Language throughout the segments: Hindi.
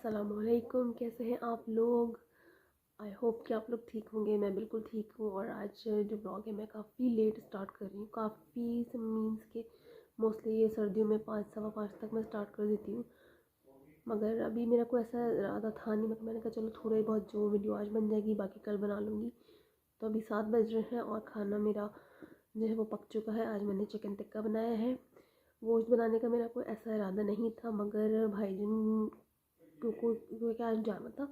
अस्सलामुअलैकुम। कैसे हैं आप लोग? आई होप कि आप लोग ठीक होंगे। मैं बिल्कुल ठीक हूँ। और आज जो ब्लॉग है मैं काफ़ी लेट स्टार्ट कर रही हूँ। काफ़ी से मीन्स के मोस्टली ये सर्दियों में 5 सवा 5 तक मैं स्टार्ट कर देती हूँ। मगर अभी मेरा कोई ऐसा इरादा था नहीं। मतलब मैंने कहा चलो थोड़े बहुत जो वीडियो आज बन जाएगी बाकी कल बना लूँगी। तो अभी 7 बज रहे हैं और खाना मेरा जो है वो पक चुका है। आज मैंने चिकन टिक्का बनाया है। गोश्त बनाने का मेरा कोई ऐसा इरादा नहीं था, मगर भाईजान को क्या आज जाना था,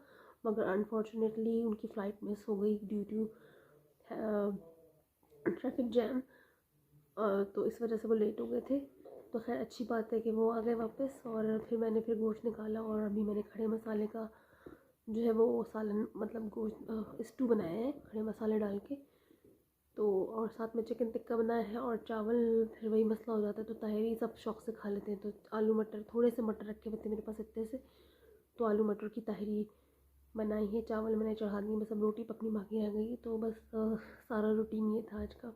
मगर अनफॉर्चुनेटली उनकी फ़्लाइट मिस हो गई ड्यू टू ट्रैफिक जैम। तो इस वजह से वो लेट हो गए थे। तो खैर अच्छी बात है कि वो आ गए वापस। और फिर गोश्त निकाला और अभी मैंने खड़े मसाले का जो है वो सालन मतलब गोश्त स्टू बनाया है खड़े मसाले डाल के। तो और साथ में चिकन टिक्का बनाया है और चावल। फिर वही मसला हो जाता है, तो ताहरी सब शौक़ से खा लेते हैं। तो आलू मटर थोड़े से मटर रखे हुए थे मेरे पास इतने से, तो आलू मटर की ताहरी बनाई है। चावल मैंने चढ़ा दी, बस अब रोटी पकनी बाकी रह गई। तो बस सारा रूटीन ये था आज का।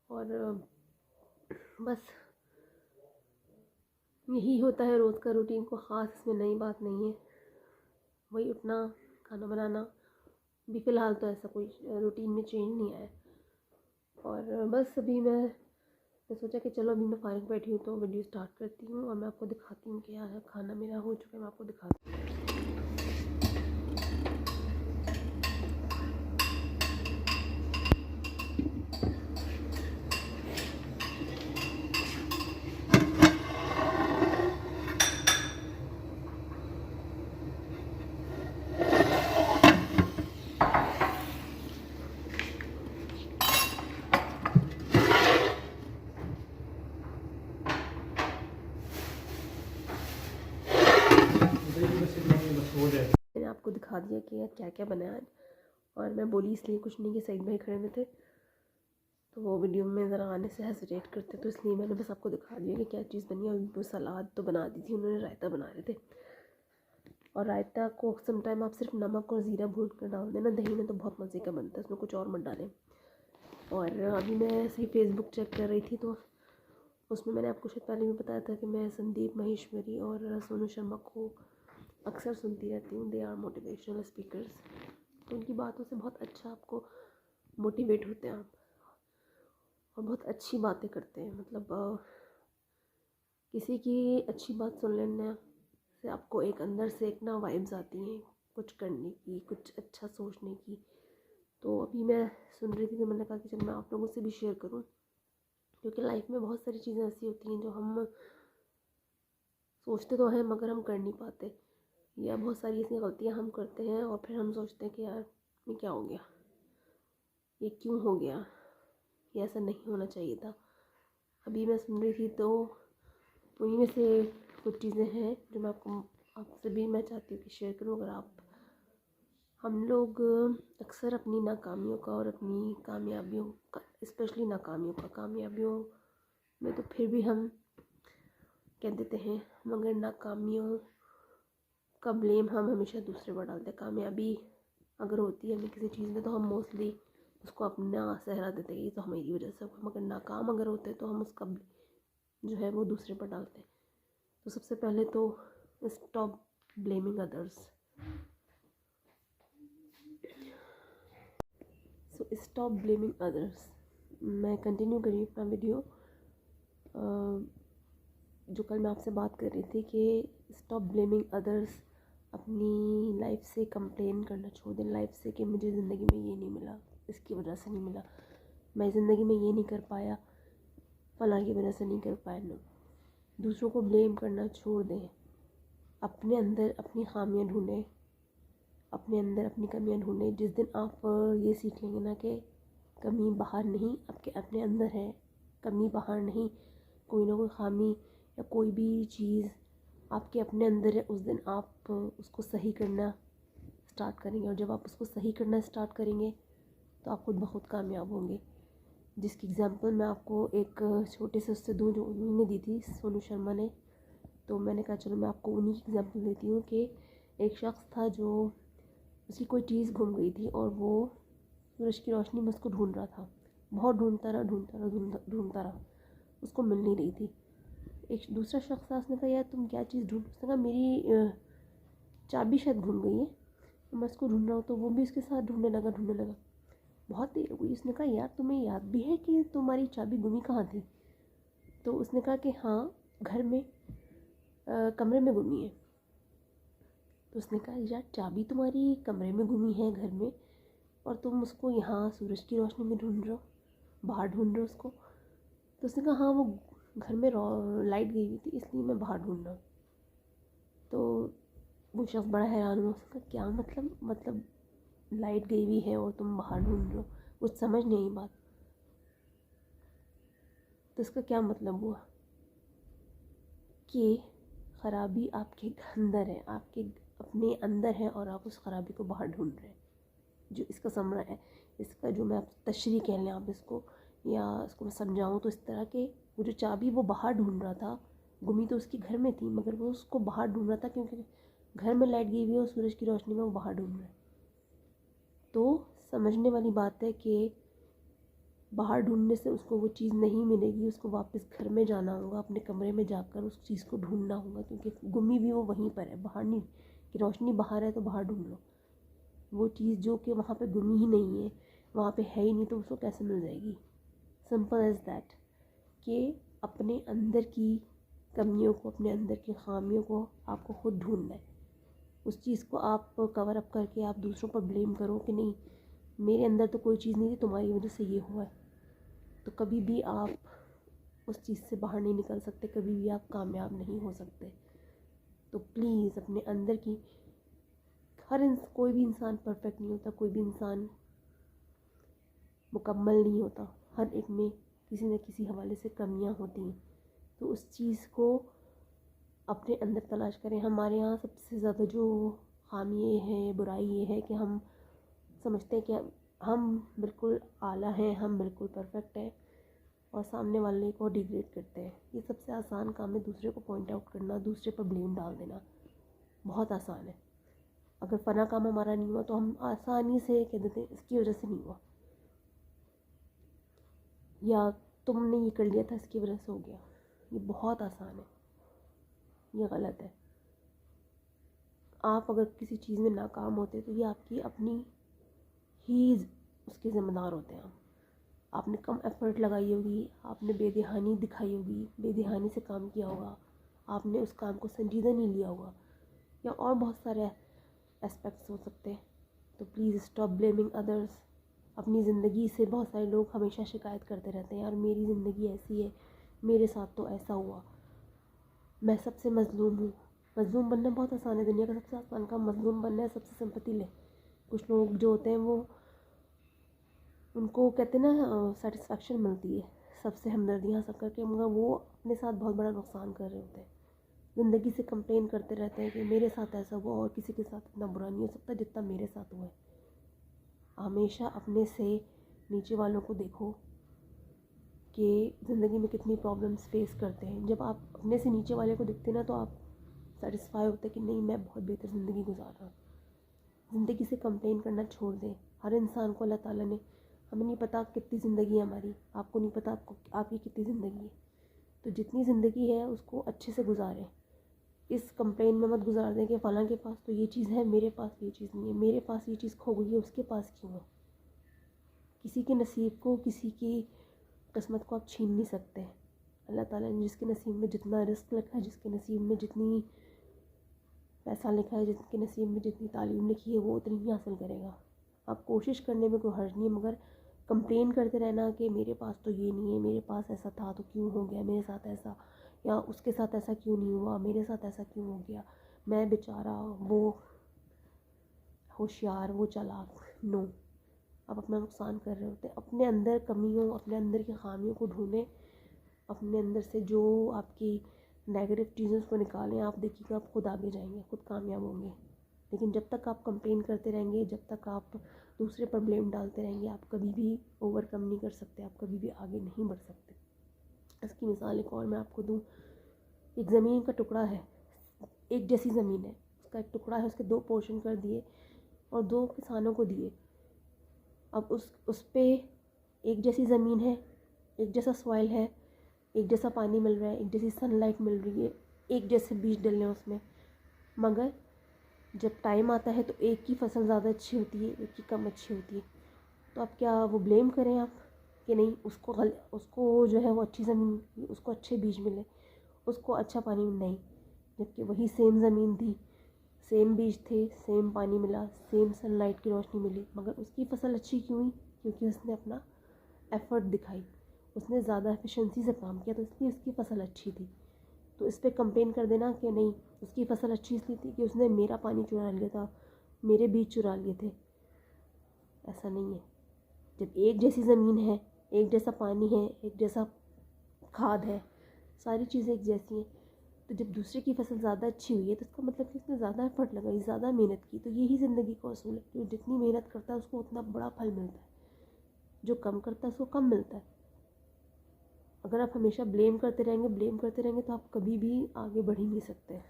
और बस यही होता है रोज़ का रूटीन। को ख़ास इसमें नई बात नहीं है, वही उठना खाना बनाना। भी फ़िलहाल तो ऐसा कोई रूटीन में चेंज नहीं आया। और बस अभी मैं सोचा कि चलो अभी मैं फ़ारिग बैठी हूँ तो वीडियो स्टार्ट करती हूँ और मैं आपको दिखाती हूँ कि यार खाना मेरा हो चुका है। मैं आपको दिखाती हूँ। मैंने आपको दिखा दिया कि यार क्या क्या बनाया आज। और मैं बोली इसलिए कुछ नहीं कि सईद भाई खड़े हुए थे तो वो वीडियो में ज़रा आने से हेजिटेट करते, तो इसलिए मैंने बस आपको दिखा दिया कि क्या चीज़ बनी है। वो सलाद तो बना दी थी उन्होंने, रायता बना रहे थे। और रायता को समटाइम आप सिर्फ नमक और ज़ीरा भून कर डाल देना, दही में तो बहुत मज़े का बनता है, उसमें कुछ और मत डालें। और अभी मैं ऐसे ही फेसबुक चेक कर रही थी तो उसमें मैंने आपको शायद पहले भी बताया था कि मैं संदीप माहेश्वरी और सोनू शर्मा को अक्सर सुनती रहती हूँ। They are motivational speakers. तो उनकी बातों से बहुत अच्छा आपको मोटिवेट होते हैं आप, और बहुत अच्छी बातें करते हैं। मतलब किसी की अच्छी बात सुन लेने से आपको एक अंदर से एक ना वाइब्स आती हैं कुछ करने की, कुछ अच्छा सोचने की। तो अभी मैं सुन रही थी तो मैंने कहा कि चल मैं आप लोगों से भी शेयर करूं, क्योंकि लाइफ में बहुत सारी चीज़ें ऐसी होती हैं जो हम सोचते तो हैं मगर हम कर नहीं पाते, या बहुत सारी ऐसी गलतियां हम करते हैं और फिर हम सोचते हैं कि यार ये क्या हो गया, ये क्यों हो गया, ये ऐसा नहीं होना चाहिए था। अभी मैं सुन रही थी तो उन्हीं में से कुछ चीज़ें हैं जो मैं आपसे भी मैं चाहती हूँ कि शेयर करूँ। अगर आप हम लोग अक्सर अपनी नाकामियों का और अपनी कामयाबियों का, स्पेशली कामयाबियों में तो फिर भी हम कह देते हैं, मगर नाकामियों का ब्लेम हम हमेशा दूसरे पर डालते हैं। कामयाबी अगर होती है हमें किसी चीज़ में तो हम मोस्टली उसको अपना सहरा देते हैं, ये तो हमारी वजह से हुआ। मगर नाकाम अगर होते हैं तो हम उसका जो है वो दूसरे पर डालते हैं। तो सबसे पहले तो stop blaming others. So stop blaming others. मैं कंटिन्यू करी अपना वीडियो जो कल मैं आपसे बात कर रही थी कि स्टॉप ब्लेमिंग अदर्स। अपनी लाइफ से कंप्लेन करना छोड़ दें लाइफ से कि मुझे ज़िंदगी में ये नहीं मिला, इसकी वजह से नहीं मिला, मैं ज़िंदगी में ये नहीं कर पाया, फलां की वजह से नहीं कर पाया। नो, दूसरों को ब्लेम करना छोड़ दें। अपने अंदर अपनी खामियां ढूंढें, अपने अंदर अपनी कमियां ढूंढें। जिस दिन आप ये सीख लेंगे ना कि कमी बाहर नहीं आपके अपने अंदर है, कमी बाहर नहीं, कोई ना कोई खामी या कोई भी चीज़ आपके अपने अंदर है, उस दिन आप उसको सही करना स्टार्ट करेंगे। और जब आप उसको सही करना स्टार्ट करेंगे तो आप खुद ब खुद कामयाब होंगे। जिसकी एग्ज़ाम्पल मैं आपको एक छोटे से उससे दूँ जो उन्होंने दी थी, सोनू शर्मा ने। तो मैंने कहा चलो मैं आपको उन्हीं की एग्ज़ाम्पल देती हूँ कि एक शख्स था जो उसकी कोई चीज़ गुम गई थी और वो सूरज की रोशनी में उसको ढूंढ रहा था। बहुत ढूंढता रहा, उसको मिल नहीं रही थी। एक दूसरा शख्स था, उसने कहा यार तुम क्या चीज़ ढूंढ, उसने कहा मेरी चाबी शायद घूम गई है, तो मैं उसको ढूंढ रहा हूँ, तो वो भी उसके साथ ढूंढने लगा। बहुत देर हो गई। उसने कहा यार तुम्हें याद भी है कि तुम्हारी चाबी गुमी कहाँ थी? तो उसने कहा कि हाँ, घर में कमरे में गुमी है। तो उसने कहा यार चाबी तुम्हारी कमरे में गुमी है घर में, और तुम उसको यहाँ सूरज की रोशनी में ढूंढ रहे हो, बाहर ढूंढ रहे हो उसको। तो उसने कहा हाँ, वो घर में लाइट गई हुई थी इसलिए मैं बाहर ढूंढ रहा हूँ। तो वो शख्स बड़ा हैरान हुआ। उसका क्या मतलब लाइट गई हुई है और तुम बाहर ढूंढ रहे हो? कुछ समझ नहीं आई बात। तो इसका क्या मतलब हुआ कि ख़राबी आपके अंदर है, आपके अपने अंदर है, और आप उस ख़राबी को बाहर ढूंढ रहे हैं। जो इसका समरा है, इसका जो मैं तशरीह कह लें आप इसको, या इसको मैं समझाऊँ तो इस तरह के, वो जो चाबी वो बाहर ढूंढ रहा था, गुमी तो उसकी घर में थी, मगर वो उसको बाहर ढूंढ रहा था क्योंकि घर में लाइट गई हुई है और सूरज की रोशनी में वो बाहर ढूंढ रहा है। तो समझने वाली बात है कि बाहर ढूंढने से उसको वो चीज़ नहीं मिलेगी, उसको वापस घर में जाना होगा, अपने कमरे में जाकर उस चीज़ को ढूंढना होगा, क्योंकि गुमी भी वो वहीं पर है, बाहर नहीं। कि रोशनी बाहर है तो बाहर ढूंढ लो, वो चीज़ जो कि वहाँ पे गुमी ही नहीं है, वहाँ पे है ही नहीं, तो उसको कैसे मिल जाएगी? Simple as that. कि अपने अंदर की कमियों को, अपने अंदर की खामियों को आपको खुद ढूंढना है। उस चीज़ को आप कवर अप करके आप दूसरों पर ब्लेम करो कि नहीं मेरे अंदर तो कोई चीज़ नहीं थी, तुम्हारी वजह से ये हुआ है, तो कभी भी आप उस चीज़ से बाहर नहीं निकल सकते, कभी भी आप कामयाब नहीं हो सकते। तो प्लीज़ अपने अंदर की, कोई भी इंसान परफेक्ट नहीं होता, कोई भी इंसान मुकम्मल नहीं होता, हर एक में किसी न किसी हवाले से कमियां होती हैं। तो उस चीज़ को अपने अंदर तलाश करें। हमारे यहाँ सबसे ज़्यादा जो खामी ये है, बुराई ये है कि हम समझते हैं कि हम बिल्कुल आला हैं, हम बिल्कुल परफेक्ट हैं, और सामने वाले को डिग्रेड करते हैं। ये सबसे आसान काम है, दूसरे को पॉइंट आउट करना, दूसरे पर ब्लेम डाल देना बहुत आसान है। अगर फना काम हमारा नहीं हुआ तो हम आसानी से कह देते हैं इसकी वजह से नहीं हुआ, या तुमने ये कर लिया था इसकी वजह से हो गया। ये बहुत आसान है, ये गलत है। आप अगर किसी चीज़ में नाकाम होते तो ये आपकी अपनी ही उसके ज़िम्मेदार होते हैं। आपने कम एफर्ट लगाई होगी, आपने बेदहानी दिखाई होगी, बेदहानी से काम किया होगा, आपने उस काम को संजीदा नहीं लिया होगा, या और बहुत सारे एस्पेक्ट्स हो सकते हैं। तो प्लीज़ स्टॉप ब्लेमिंग अदर्स। अपनी ज़िंदगी से बहुत सारे लोग हमेशा शिकायत करते रहते हैं, यार मेरी ज़िंदगी ऐसी है, मेरे साथ तो ऐसा हुआ, मैं सबसे मज़लूम हूँ। मज़लूम बनना बहुत आसान है, दुनिया का सबसे आसान काम मज़लूम बनना है। सबसे सिंपैथी ले। कुछ लोग जो होते हैं वो, उनको कहते हैं ना सेटिस्फेक्शन मिलती है सबसे हमदर्दी हासिल करके, मगर वो अपने साथ बहुत बड़ा नुकसान कर रहे होते हैं। ज़िंदगी से कंप्लेन करते रहते हैं कि मेरे साथ ऐसा हुआ और किसी के साथ इतना बुरा नहीं हो सकता जितना मेरे साथ हुआ है। हमेशा अपने से नीचे वालों को देखो कि ज़िंदगी में कितनी प्रॉब्लम्स फेस करते हैं। जब आप अपने से नीचे वाले को देखते हैं ना, तो आप सेटिस्फाई होते हैं कि नहीं मैं बहुत बेहतर ज़िंदगी गुजार रहा हूँ। ज़िंदगी से कंप्लेन करना छोड़ दें। हर इंसान को अल्लाह ताला ने, हमें नहीं पता कितनी ज़िंदगी है हमारी, आपको नहीं पता आपकी कितनी ज़िंदगी है, तो जितनी ज़िंदगी है उसको अच्छे से गुजारें। इस कंप्लेन में मत गुजार दें कि फ़लाँ के पास तो ये चीज़ है, मेरे पास ये चीज़ नहीं है, मेरे पास ये चीज़ खो गई है, उसके पास क्यों है। किसी के नसीब को, किसी की किस्मत को आप छीन नहीं सकते। अल्लाह ताला ने जिसके नसीब में जितना रिस्क लिखा है, जिसके नसीब में जितनी पैसा लिखा है, जिसके नसीब में जितनी तालीम लिखी है, वो उतनी ही हासिल करेगा। आप कोशिश करने में कोई हर्ज नहीं है, मगर कंप्लेन करते रहना कि मेरे पास तो ये नहीं है, मेरे पास ऐसा था तो क्यों हो गया मेरे साथ ऐसा, या उसके साथ ऐसा क्यों नहीं हुआ, मेरे साथ ऐसा क्यों हो गया, मैं बेचारा, वो होशियार, वो चालाक। नो, आप अपना नुकसान कर रहे होते हैं। अपने अंदर कमियों, अपने अंदर की खामियों को ढूंढें, अपने अंदर से जो आपकी नेगेटिव चीज़ें उसको निकालें। आप देखिएगा आप खुद आगे जाएंगे, खुद कामयाब होंगे। लेकिन जब तक आप कंप्लेन करते रहेंगे, जब तक आप दूसरे पर ब्लेम डालते रहेंगे, आप कभी भी ओवरकम नहीं कर सकते, आप कभी भी आगे नहीं बढ़ सकते। इसकी मिसाल एक और मैं आपको दूँ। एक ज़मीन का टुकड़ा है, एक जैसी ज़मीन है, उसका एक टुकड़ा है, उसके 2 पोर्शन कर दिए और 2 किसानों को दिए। अब उस पे एक जैसी ज़मीन है, एक जैसा सॉइल है, एक जैसा पानी मिल रहा है, एक जैसी सनलाइट मिल रही है, एक जैसे बीज डल रहे हैं उसमें, मगर जब टाइम आता है तो एक की फसल ज़्यादा अच्छी होती है, एक की कम अच्छी होती है। तो आप क्या वो ब्लेम करें आप कि नहीं उसको जो है वो अच्छी ज़मीन, उसको अच्छे बीज मिले, उसको अच्छा पानी नहीं, जबकि वही सेम ज़मीन थी, सेम बीज थे, सेम पानी मिला, सेम सनलाइट की रोशनी मिली, मगर उसकी फसल अच्छी क्यों हुई? क्योंकि उसने अपना एफ़र्ट दिखाई, उसने ज़्यादा एफिशिएंसी से काम किया, तो इसलिए उसकी फसल अच्छी थी। तो इस पर कंप्लेन कर देना कि नहीं उसकी फसल अच्छी इसलिए थी कि उसने मेरा पानी चुरा लिया था, मेरे बीज चुरा लिए थे। ऐसा नहीं है। जब एक जैसी ज़मीन है, एक जैसा पानी है, एक जैसा खाद है, सारी चीज़ें एक जैसी हैं, तो जब दूसरे की फसल ज़्यादा अच्छी हुई है तो इसका मतलब कि उसने ज़्यादा एफर्ट लगाई, ज़्यादा मेहनत की। तो यही ज़िंदगी का असूल है, जो जितनी मेहनत करता है उसको उतना बड़ा फल मिलता है, जो कम करता है उसको कम मिलता है। अगर आप हमेशा ब्लेम करते रहेंगे तो आप कभी भी आगे बढ़ ही नहीं सकते।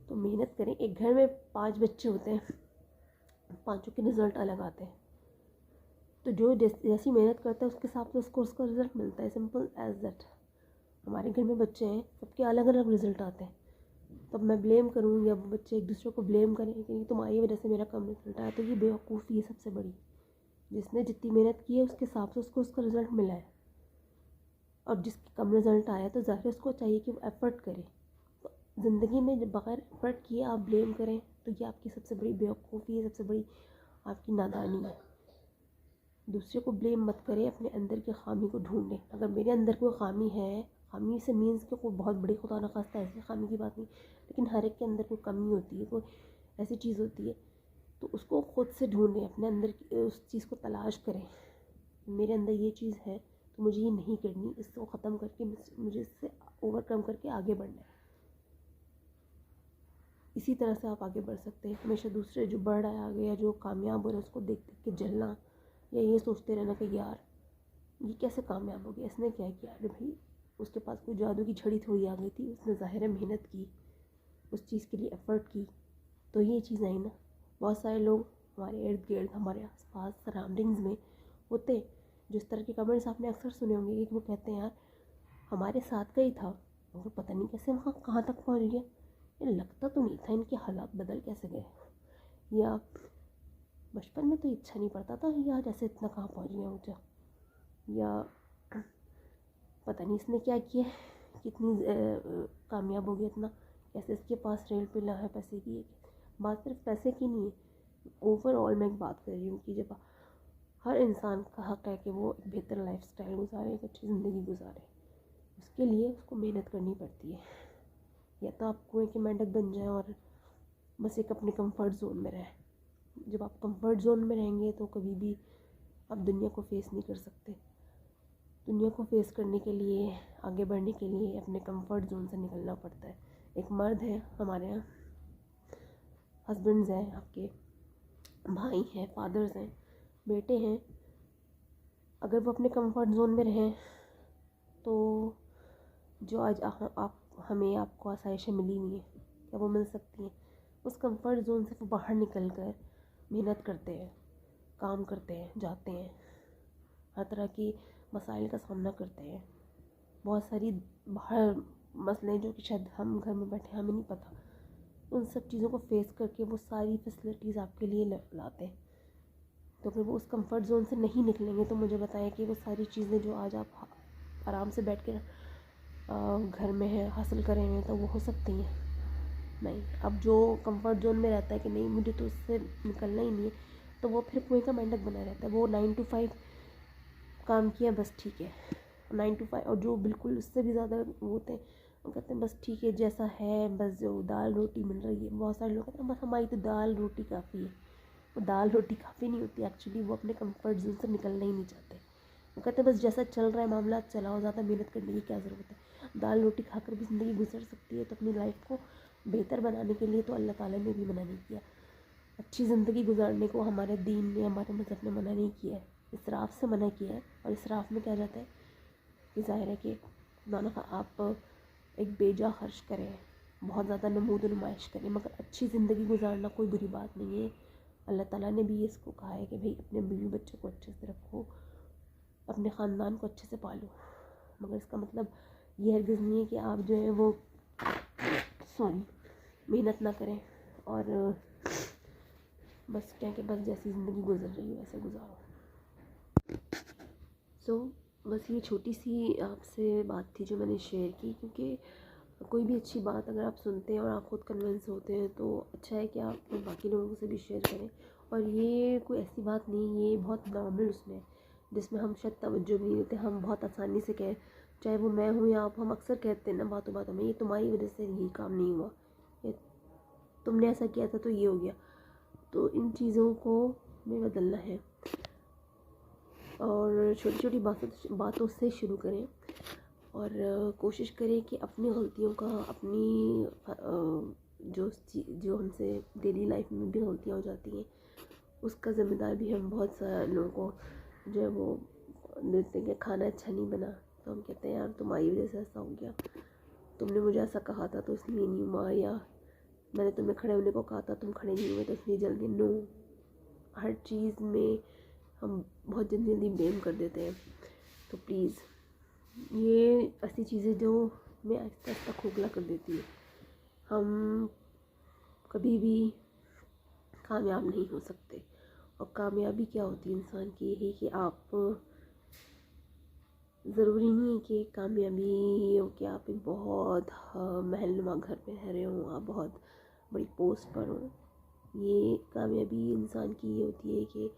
तो मेहनत करें। एक घर में 5 बच्चे होते हैं, पाँचों के रिज़ल्ट अलग आते हैं, तो जो जैसी मेहनत करता है उसके हिसाब से उसको उसका रिज़ल्ट मिलता है, सिंपल एज दैट। हमारे घर में बच्चे हैं, सबके अलग अलग रिज़ल्ट आते हैं। तब मैं ब्लेम करूँ या वो बच्चे एक दूसरे को ब्लेम करें कि तुम्हारी वजह से मेरा कम रिजल्ट आया, तो ये बेवकूफ़ी है सबसे बड़ी। जिसने जितनी मेहनत की है उसके हिसाब से उसको उसका रिज़ल्ट मिला है, और जिसके कम रिज़ल्ट आया तो ज़ाहिर उसको चाहिए कि वो एफ़र्ट करे। तो ज़िंदगी में जब बगैर एफ़र्ट किए आप ब्लेम करें तो ये आपकी सबसे बड़ी बेवकूफ़ी है, सबसे बड़ी आपकी नादानी है। दूसरे को ब्लेम मत करें, अपने अंदर की ख़ामी को ढूंढें। अगर मेरे अंदर कोई ख़ामी है, ख़ामी से मीन्स कि कोई बहुत बड़ी खुदा न खास्ता ऐसी ख़ामी की बात नहीं, लेकिन हर एक के अंदर कोई कमी होती है, कोई ऐसी चीज़ होती है, तो उसको ख़ुद से ढूंढें, अपने अंदर की उस चीज़ को तलाश करें। मेरे अंदर ये चीज़ है तो मुझे ये नहीं करनी, इसको ख़त्म करके मुझे इससे ओवरकम करके आगे बढ़ना है। इसी तरह से आप आगे बढ़ सकते हैं। हमेशा दूसरे जो बढ़ रहा है आगे या जो कामयाब हो रहा है उसको देख देख के जलना, या ये सोचते रहना कि यार ये कैसे कामयाब हो गया, इसने क्या किया। अरे भाई उसके पास कोई जादू की छड़ी थोड़ी आ गई थी, उसने ज़ाहिर है मेहनत की, उस चीज़ के लिए एफ़र्ट की, तो ये चीज़ आई ना। बहुत सारे लोग हमारे इर्द गिर्द, हमारे आसपास सराउंडिंग्स में होते, जो इस तरह के कमेंट्स आपने अक्सर सुने होंगे कि वो कहते हैं यार हमारे साथ का ही था और पता नहीं कैसे वहाँ कहाँ तक पहुँच गया, ये लगता तो नहीं था इनके हालात बदल कैसे गए, या बचपन में तो इच्छा नहीं पड़ता था, या जैसे इतना कहाँ पहुँच गया ऊँचा, या पता नहीं इसने क्या किया, कितनी कामयाब हो गया इतना, कैसे इसके पास रेल पे ला है पैसे की है। बात सिर्फ पैसे की नहीं है, ओवरऑल मैं एक बात कर रही हूँ कि जब हर इंसान का हक़ है कि वो एक बेहतर लाइफस्टाइल गुजारे, एक अच्छी ज़िंदगी गुजारे, उसके लिए उसको मेहनत करनी पड़ती है। या तो आप कुएं के मेंढक बन जाएं और बस एक अपने कंफर्ट जोन में रहें। जब आप कंफर्ट जोन में रहेंगे तो कभी भी आप दुनिया को फेस नहीं कर सकते। दुनिया को फेस करने के लिए, आगे बढ़ने के लिए अपने कंफर्ट जोन से निकलना पड़ता है। एक मर्द है हमारे यहाँ, हस्बैंड्स हैं, आपके भाई हैं, फादर्स हैं, बेटे हैं, अगर वो अपने कंफर्ट जोन में रहें तो जो आज आप हमें आपको आसाइशें मिली नहीं है, क्या वो मिल सकती हैं? उस कंफर्ट जोन से वो बाहर निकल कर मेहनत करते हैं, काम करते हैं, जाते हैं, हर तरह की मसाइल का सामना करते हैं। बहुत सारी बाहर मसले जो कि शायद हम घर में बैठे हमें नहीं पता, उन सब चीज़ों को फेस करके वो सारी फैसिलिटीज़ आपके लिए लाते हैं। तो अगर वो उस कंफर्ट जोन से नहीं निकलेंगे तो मुझे बताएं कि वो सारी चीज़ें जो आज आप आराम से बैठ कर घर में है हासिल करें हैं तो वो हो सकती हैं? नहीं। अब जो कंफर्ट जोन में रहता है कि नहीं मुझे तो उससे निकलना ही नहीं है, तो वो फिर कुएं का मेंढक बना रहता है। वो 9 to 5 काम किया बस ठीक है, 9 to 5। और जो बिल्कुल उससे भी ज़्यादा वो होते हैं, वो कहते हैं बस ठीक है जैसा है, बस जो दाल रोटी मिल रही है। बहुत सारे लोग कहते हैं बस हमारी तो दाल रोटी काफ़ी है। वो दाल रोटी काफ़ी नहीं होती एक्चुअली, वो अपने कंफर्ट जोन से निकलना ही नहीं चाहते। वो कहते हैं बस जैसा चल रहा है मामला चलाओ, ज़्यादा मेहनत करने की क्या ज़रूरत है। दाल रोटी खाकर भी ज़िंदगी गुजर सकती है। तो अपनी लाइफ को बेहतर बनाने के लिए तो अल्लाह ताला ने भी मना नहीं किया। अच्छी ज़िंदगी गुजारने को हमारे दीन ने, हमारे मज़हब ने मना नहीं किया है, इसराफ़ से मना किया है। और इसराफ़ में क्या जाता है कि ज़ाहिर है कि ना आप एक बेजा खर्च करें, बहुत ज़्यादा नमूद नुमाइश करें, मगर अच्छी ज़िंदगी गुजारना कोई बुरी बात नहीं है। अल्लाह ताला ने भी इसको कहा है कि भाई अपने बीवी बच्चों को अच्छे से रखो, अपने ख़ानदान को अच्छे से पालो। मगर इसका मतलब ये हरगिज़ नहीं है कि आप जो है वो मेहनत ना करें और बस क्या कि बस जैसी ज़िंदगी गुजर रही है वैसे गुजारो। सो बस ये छोटी सी आपसे बात थी जो मैंने शेयर की, क्योंकि कोई भी अच्छी बात अगर आप सुनते हैं और आप खुद कन्विंस होते हैं तो अच्छा है कि आप बाकी लोगों से भी शेयर करें। और ये कोई ऐसी बात नहीं, ये बहुत नॉर्मल उसमें जिसमें हम शायद तवज्जो भी नहीं देते, हम बहुत आसानी से कहें, चाहे वो मैं हूँ या आप, हम अक्सर कहते हैं ना बातों बातों में, ये तुम्हारी वजह से ये काम नहीं हुआ, ये तुमने ऐसा किया था तो ये हो गया। तो इन चीज़ों को हमें बदलना है और छोटी छोटी बातों से शुरू करें और कोशिश करें कि अपनी गलतियों का, अपनी जो हमसे डेली लाइफ में भी गलतियाँ हो जाती हैं उसका ज़िम्मेदार भी हम बहुत सारे लोगों को जो है वो देते हैं कि खाना अच्छा नहीं बना तो हम कहते हैं यार तुम्हारी वजह से ऐसा हो गया, तुमने मुझे ऐसा कहा था तो इसलिए नहीं हुआ, या मैंने तुम्हें खड़े होने को कहा था तुम खड़े नहीं हुए तो इसलिए जल गए। नो, हर चीज़ में हम बहुत जल्दी ब्लेम कर देते हैं। तो प्लीज़ ये ऐसी चीज़ें जो हमें आहिस्ता आहिस्ता खोखला कर देती है। हम कभी भी कामयाब नहीं हो सकते, और कामयाबी क्या होती है इंसान की, यही कि आप, ज़रूरी नहीं है कि कामयाबी हो कि आप एक बहुत महलनुमा घर में रह रहे हों, आप बहुत बड़ी पोस्ट पर हो। ये कामयाबी इंसान की ये होती है कि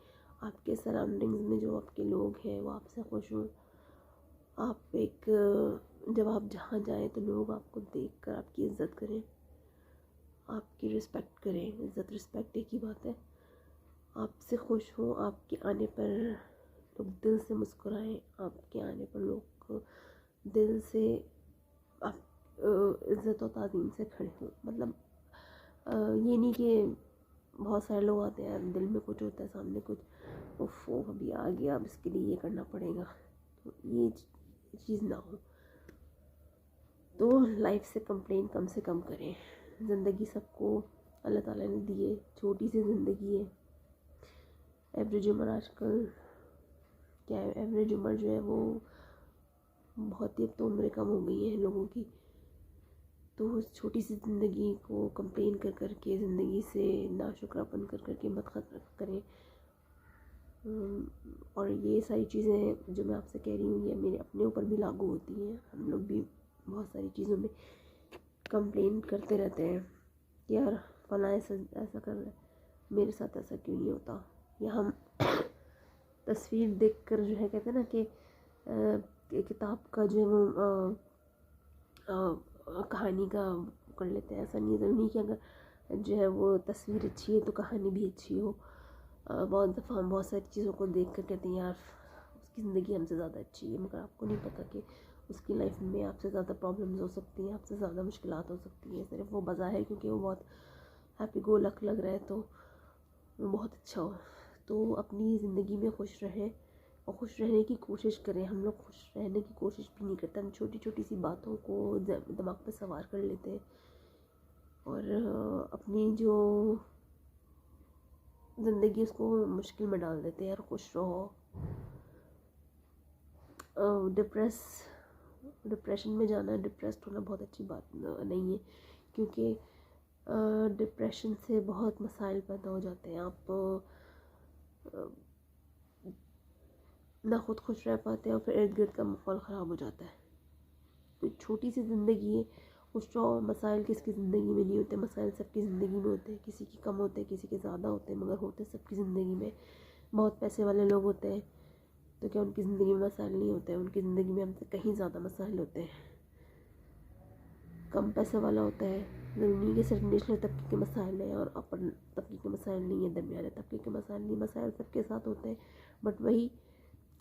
आपके सराउंडिंग्स में जो आपके लोग हैं वो आपसे खुश हों। आप एक, जब आप जहाँ जाएं तो लोग आपको देखकर आपकी इज़्ज़त करें, आपकी रिस्पेक्ट करें। इज़्ज़त रिस्पेक्ट एक ही बात है। आपसे खुश हों, आपके आने पर लोग दिल से मुस्कुराएं, आपके आने पर लोग दिल से आप इज़्ज़त और ताज़ीम से खड़े हों। मतलब ये नहीं कि बहुत सारे लोग आते हैं, दिल में कुछ होता है, सामने कुछ, ओफो अभी आ गया अब इसके लिए ये करना पड़ेगा, तो ये चीज़ ना हो। तो लाइफ से कंप्लेन कम से कम करें। ज़िंदगी सबको अल्लाह ताला ने दी है, छोटी सी ज़िंदगी है। एवरेज उम्र आजकल क्या है, एवरेज उम्र जो है वो बहुत ही, अब तो उम्रें कम हो गई हैं लोगों की। तो उस छोटी सी ज़िंदगी को कंप्लेन कर कर के, ज़िंदगी से नाशुक्रापन कर कर के मत खत्म करें। और ये सारी चीज़ें जो मैं आपसे कह रही हूँ ये मेरे अपने ऊपर भी लागू होती हैं। हम लोग भी बहुत सारी चीज़ों में कंप्लेन करते रहते हैं कि यार फलां ऐसा कर रहा है, मेरे साथ ऐसा क्यों नहीं होता। या हम तस्वीर देखकर जो है कहते हैं ना कि किताब का जो है वो कहानी का कर लेते हैं। ऐसा नहीं, ज़रूरी कि अगर जो है वो तस्वीर अच्छी है तो कहानी भी अच्छी हो। बहुत दफ़ा हम बहुत सारी चीज़ों को देख कर कहते हैं यार उसकी ज़िंदगी हमसे ज़्यादा अच्छी है, मगर आपको नहीं पता कि उसकी लाइफ में आपसे ज़्यादा प्रॉब्लम्स हो सकती हैं, आपसे ज़्यादा मुश्किलात हो सकती हैं। सिर्फ वो बज़ाहिर क्योंकि वो बहुत हैप्पी गो लक लग रहा है तो वो बहुत अच्छा हो। तो अपनी ज़िंदगी में खुश रहें और खुश रहने की कोशिश करें। हम लोग खुश रहने की कोशिश भी नहीं करते, हम छोटी छोटी सी बातों को दिमाग पे सवार कर लेते हैं और अपनी जो ज़िंदगी उसको मुश्किल में डाल देते हैं। यार खुश रहो। डिप्रेशन में जाना, डिप्रेस्ड होना बहुत अच्छी बात नहीं है, क्योंकि डिप्रेशन से बहुत मसाइल पैदा हो जाते हैं। आप ना खुद खुश रह पाते हैं और फिर इर्द गिर्द का माहौल ख़राब हो जाता है। तो छोटी सी ज़िंदगी है, खुश रहो। मसाइल किसकी ज़िंदगी में नहीं होते, मसाइल सबकी ज़िंदगी में होते हैं। किसी की कम होते हैं, किसी के ज़्यादा होते हैं, मगर होते सबकी ज़िंदगी में। बहुत पैसे वाले लोग होते हैं तो क्या उनकी ज़िंदगी में मसाइल नहीं होते हैं? उनकी ज़िंदगी में हमसे कहीं ज़्यादा मसाइल होते हैं। कम पैसे वाला होता है, ज़रूरी नहीं कि सिर्फ निचले तबके के मसाइल हैं और अपर तबके के मसाइल नहीं है, दरमियाने तबके के मसाइल नहीं। मसाइल सबके साथ होते हैं, बट वही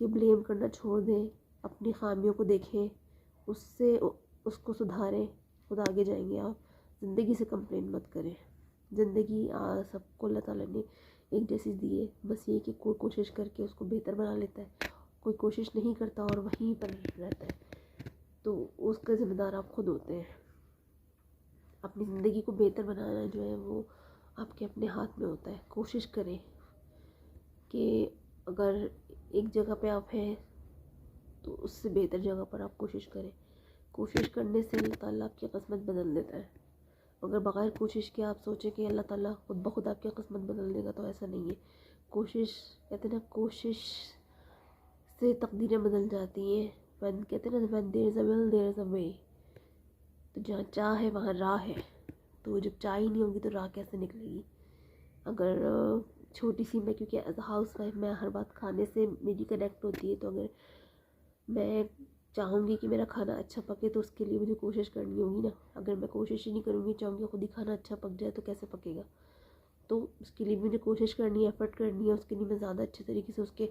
कि ब्लेम करना छोड़ दें, अपनी खामियों को देखें, उसको सुधारें, खुद आगे जाएंगे आप। ज़िंदगी से कंप्लेन मत करें। ज़िंदगी सबको अल्लाह ताला ने एक जैसी दी है, बस ये कि कोई कोशिश करके उसको बेहतर बना लेता है, कोई कोशिश नहीं करता और वहीं पर रहता है, तो उसका ज़िम्मेदार आप खुद होते हैं। अपनी ज़िंदगी को बेहतर बनाना जो है वो आपके अपने हाथ में होता है। कोशिश करें कि अगर एक जगह पे आप हैं तो उससे बेहतर जगह पर आप कोशिश करें। कोशिश करने से अल्लाह ताला आपकी किस्मत बदल देता है अगर बग़ैर कोशिश के आप सोचें कि अल्लाह ताला खुद ब खुद आपकी किस्मत बदल देगा, तो ऐसा नहीं है। कोशिश, कहते हैं ना, कोशिश से तकदीरें बदल जाती हैं। वैन कहते हैं ना, when there is a will there is a way. तो जहाँ चाह है वहाँ राह है। तो जब चाह ही नहीं होगी तो राह कैसे निकलेगी। अगर छोटी सी मैं, क्योंकि एज अ हाउस वाइफ मैं हर बात खाने से मेरी कनेक्ट होती है, तो अगर मैं चाहूँगी कि मेरा खाना अच्छा पके तो उसके लिए मुझे कोशिश करनी होगी ना। अगर मैं कोशिश ही नहीं करूँगी, चाहूँगी खुद ही खाना अच्छा पक जाए, तो कैसे पकेगा। तो उसके लिए मुझे कोशिश करनी है, एफ़र्ट करनी है। उसके लिए मैं ज़्यादा अच्छे तरीके से उसके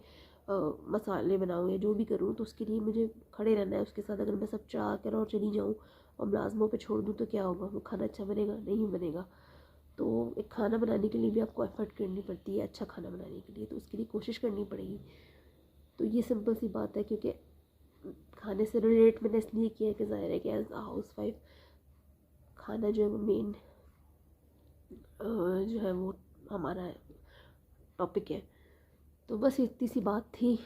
मसाले बनाऊँ या जो भी करूँ, तो उसके लिए मुझे खड़े रहना है उसके साथ। अगर मैं सब चढ़ा कर और चली जाऊँ और मुलाज़मों पे छोड़ दूँ तो क्या होगा, वो खाना अच्छा बनेगा? नहीं बनेगा। तो एक खाना बनाने के लिए भी आपको एफ़र्ट करनी पड़ती है, अच्छा खाना बनाने के लिए, तो उसके लिए कोशिश करनी पड़ेगी। तो ये सिंपल सी बात है। क्योंकि खाने से रिलेट मैंने इसलिए किया है कि ज़ाहिर है कि एज अ हाउस वाइफ खाना जो है वो मेन जो है वो हमारा टॉपिक है। तो बस इतनी सी बात थी।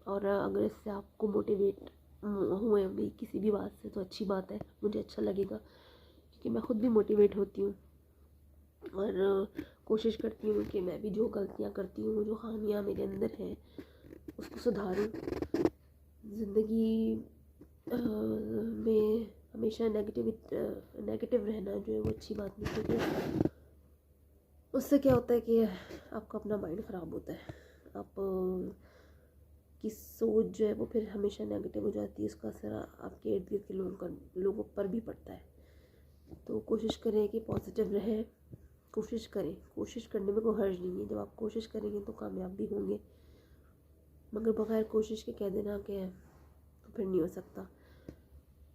और अगर इससे आपको मोटिवेट हुए होंगे किसी भी बात से, तो अच्छी बात है, मुझे अच्छा लगेगा, क्योंकि मैं ख़ुद भी मोटिवेट होती हूँ और कोशिश करती हूँ कि मैं भी जो गलतियाँ करती हूँ, जो खामियाँ मेरे अंदर हैं, उसको सुधारूँ। ज़िंदगी में हमेशा नेगेटिव रहना जो है वो अच्छी बात नहीं, क्योंकि उससे क्या होता है कि आपका अपना माइंड ख़राब होता है। आप की सोच जो है वो फिर हमेशा नेगेटिव हो जाती है। उसका असर आपके इर्द गिर्द के लोगों पर भी पड़ता है। तो कोशिश करें कि पॉजिटिव रहें। कोशिश करें, कोशिश करने में कोई हर्ज नहीं है। जब आप कोशिश करेंगे तो कामयाब भी होंगे, मगर बगैर कोशिश के कह देना कि तो फिर नहीं हो सकता।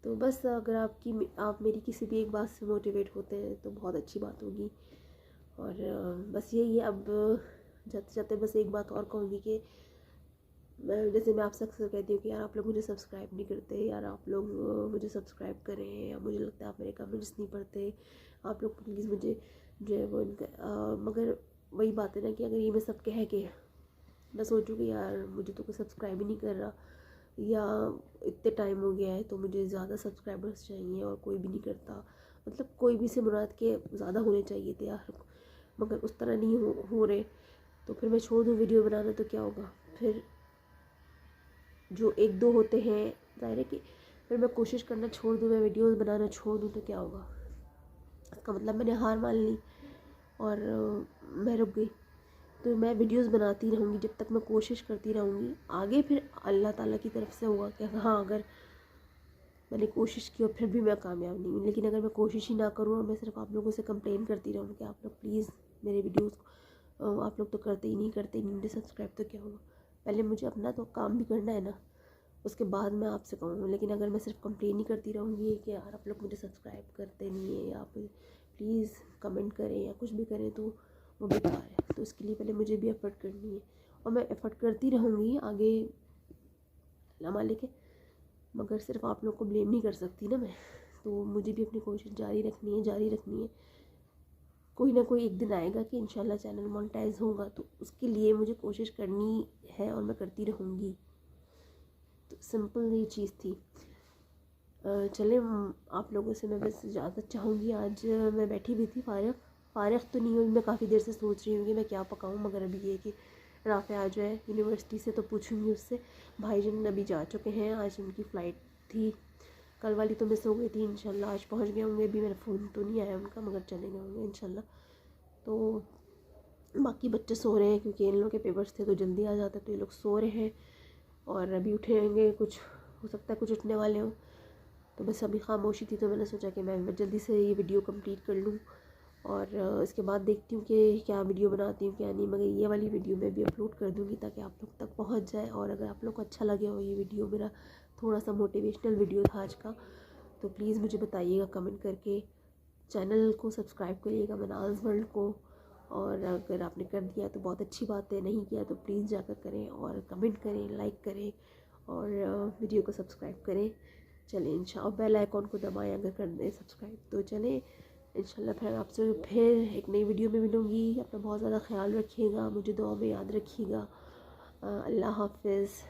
तो बस अगर आप मेरी किसी भी एक बात से मोटिवेट होते हैं तो बहुत अच्छी बात होगी। और बस यही है। अब जाते जाते बस एक बात और कहूँगी कि जैसे मैं आपसे अक्सर कहती हूँ कि यार आप लोग मुझे सब्सक्राइब नहीं करते, यार आप लोग मुझे सब्सक्राइब करें, या मुझे लगता है आप मेरे कमेंट्स नहीं पढ़ते, आप लोग प्लीज़ मुझे जो है वो मगर वही बात है ना कि अगर ये मैं सब कह के मैं सोचूँ कि यार मुझे तो कोई सब्सक्राइब ही नहीं कर रहा, या इतने टाइम हो गया है तो मुझे ज़्यादा सब्सक्राइबर्स चाहिए और कोई भी नहीं करता, मतलब कोई भी से मुराद के ज़्यादा होने चाहिए थे यार, मगर उस तरह नहीं हो रहे, तो फिर मैं छोड़ दूँ वीडियो बनाना तो क्या होगा। फिर जो एक दो होते हैं, ज़ाहिर है कि फिर मैं कोशिश करना छोड़ दूँ, मैं वीडियोस बनाना छोड़ दूँ तो क्या होगा। इसका मतलब मैंने हार मान ली और मैं रुक गई। तो मैं वीडियोस बनाती रहूँगी जब तक मैं कोशिश करती रहूँगी। आगे फिर अल्लाह ताला की तरफ से होगा कि हाँ, अगर मैंने कोशिश की और फिर भी मैं कामयाब नहीं हुई। लेकिन अगर मैं कोशिश ही ना करूँ और मैं सिर्फ आप लोगों से कंप्लेन करती रहूँ कि आप लोग प्लीज़ मेरे वीडियोस आप लोग तो करते ही नहीं मुझे सब्सक्राइब, तो क्या होगा। पहले मुझे अपना तो काम भी करना है ना, उसके बाद मैं आपसे कहूँगी। लेकिन अगर मैं सिर्फ कंप्लेन ही करती रहूँगी कि यार आप लोग मुझे सब्सक्राइब करते नहीं है, या आप प्लीज़ कमेंट करें या कुछ भी करें, तो वो बेकार है। तो इसके लिए पहले मुझे भी एफ़र्ट करनी है और मैं एफ़र्ट करती रहूँगी आगे अल्लाह मालिक है। मगर सिर्फ आप लोग को ब्लेम नहीं कर सकती ना मैं, तो मुझे भी अपनी कोशिश जारी रखनी है। कोई ना कोई एक दिन आएगा कि इंशाल्लाह चैनल मोनेटाइज होगा, तो उसके लिए मुझे कोशिश करनी है और मैं करती रहूँगी। तो सिंपल ये चीज़ थी। चले आप लोगों से मैं बस इजाज़त चाहूँगी। आज मैं बैठी हुई थी फ़ारिग तो नहीं हुई, मैं काफ़ी देर से सोच रही हूँ कि मैं क्या पकाऊँ, मगर अभी ये कि राफ़िया आ जाए यूनिवर्सिटी से तो पूछूँगी उससे। भाईजान अभी जा चुके हैं, आज उनकी फ़्लाइट थी, कल वाली तो मिस हो गई थी। इंशाल्लाह आज पहुँच गए होंगे। अभी मेरा फ़ोन तो नहीं आया उनका, मगर चले गए होंगे इंशाल्लाह। तो बाकी बच्चे सो रहे हैं क्योंकि इन लोगों के पेपर्स थे तो जल्दी आ जाते, तो ये लोग सो रहे हैं और अभी उठेंगे, कुछ हो सकता है कुछ उठने वाले हों। तो बस अभी खामोशी थी, तो मैंने सोचा कि मैं जल्दी से ये वीडियो कंप्लीट कर लूँ और इसके बाद देखती हूँ कि क्या वीडियो बनाती हूँ क्या नहीं। मगर ये वाली वीडियो मैं भी अपलोड कर दूँगी ताकि आप लोग तक पहुँच जाए। और अगर आप लोग को अच्छा लगे हो ये वीडियो, मेरा थोड़ा सा मोटिवेशनल वीडियो था आज का, तो प्लीज़ मुझे बताइएगा कमेंट करके। चैनल को सब्सक्राइब करिएगा मनाज़ वर्ल्ड को, और अगर आपने कर दिया तो बहुत अच्छी बात है, नहीं किया तो प्लीज़ जाकर करें और कमेंट करें, लाइक करें और वीडियो को सब्सक्राइब करें। चलें इंशाल्लाह बेल आइकॉन को दबाएं अगर कर दें सब्सक्राइब। तो चलें इंशाल्लाह फिर आपसे फिर एक नई वीडियो में मिलूँगी। अपना बहुत ज़्यादा ख्याल रखिएगा, मुझे दुआ में याद रखिएगा। अल्लाह हाफ़िज़।